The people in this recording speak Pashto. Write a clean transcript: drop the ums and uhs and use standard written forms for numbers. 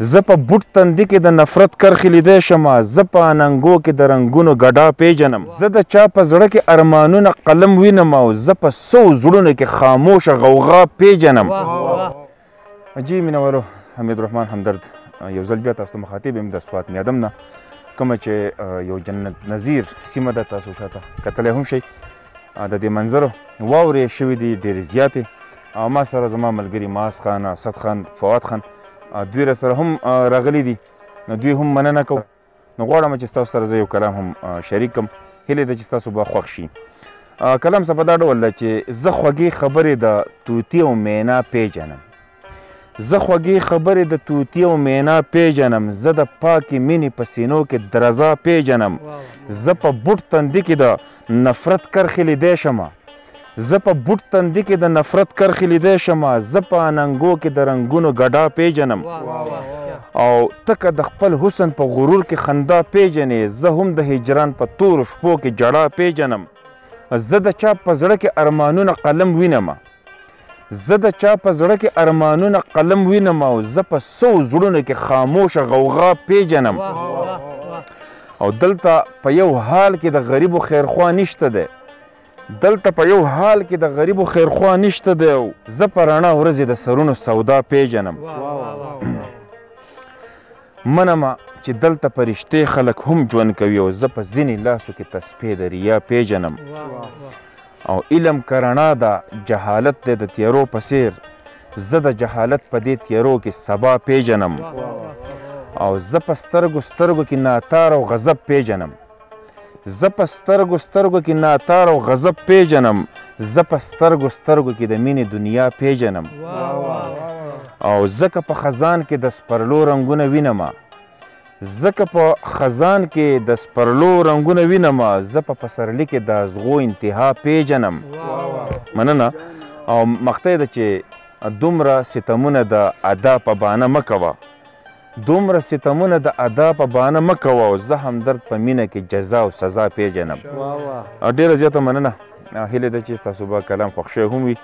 زه په بوټ تندي کې د نفرت کرښې لیدی شمه، زه په اننګو کې د رنګونو ګډا پیژنم، زه د چا په زړه کې ارمانونه قلم وینم او زه په سو زړونو کې خاموشه غوغا پیژنم. جی مینوالو، حمید الرحمن همدرد یو ځل بیا تاسو ته مخاطب یم د سوات میادم نه، کومه چې یو جنت نظیر سیمه ده. تاسو شاته کتلی هم شئ. د دې منظرو واورې شوي دي ډېرې زیاتې، او ما سره زما ملګري معاذ خان، اسد خان، فواد خان دوی را سره هم راغلي دي. نو دوی هم مننه کوم. نو غواړم چې ستاسو سره زه یو کلام هم شریک کړم. هیله ده چې ستاسو به خوښ شي. کلام څه په دا ډول ده چې زه خوږې خبرې د طوطي او مینا پیژنم، زه خوږې خبرې د طوطي او مینا پیژنم، زه د پاکې مینې په سینو کې درزا پیژنم، زه په بوټ تندي کې د نفرت کرښې لیدی شمه، زه په بوټ تندي کې د نفرت کرښې لیدی شمه، زه په اننګو کې د رنګونو ګډا پیژنم، او تکه د خپل حسن په غرور کې خندا پیژنې، زه هم د هجران په تورو شپو کې جړا پیژنم، زه د چا په زړه کې ارمانونه قلم وینم، زه د چا په زړه کې ارمانونه قلم وینم او زه په سو زړونو کې خاموشه غوغا پیژنم. او دلته په یو حال کې د غریبو خیرخوا نشته دی، دلته په یو حال کې د غریبو خیرخوا نشته دی، او زه په رڼا ورځې د سرونو سودا پیژنم. منمه چې دلته فرشتې خلک هم ژوند کوي، او زه په ځینې لاسو کې تسبیح د ریا پیژنم. او علم که رڼا ده، جهالت دی د تیارو په څیر، زه د جهالت په دې تیارو کې سبا پیژنم. او زه په سترګو سترګو کې ناتار او غضب پیژنم، زه په سترګو سترګو کې ناتار او غضب پیژنم، زه په سترګو سترګو کې د مینې دنیا پیژنم. او ځکه په خزان کې د سپرلو رنګونه وینمه، ځکه په خزان کې د سپرلو رنګونه وینمه، زه په پسرلي کې د ازغو انتها پیژنم. مننه. او مقطع ده چې دومره ستمونه د ادا په بانه مه کوه، دومره ستمونه د ادا په بانه مه کوه، او زه همدرد په مینه کې جزا او سزا پیژنم. ډېره زیاته مننه. هیله ده چې ستاسو به کلام خوښ شوی هم وي.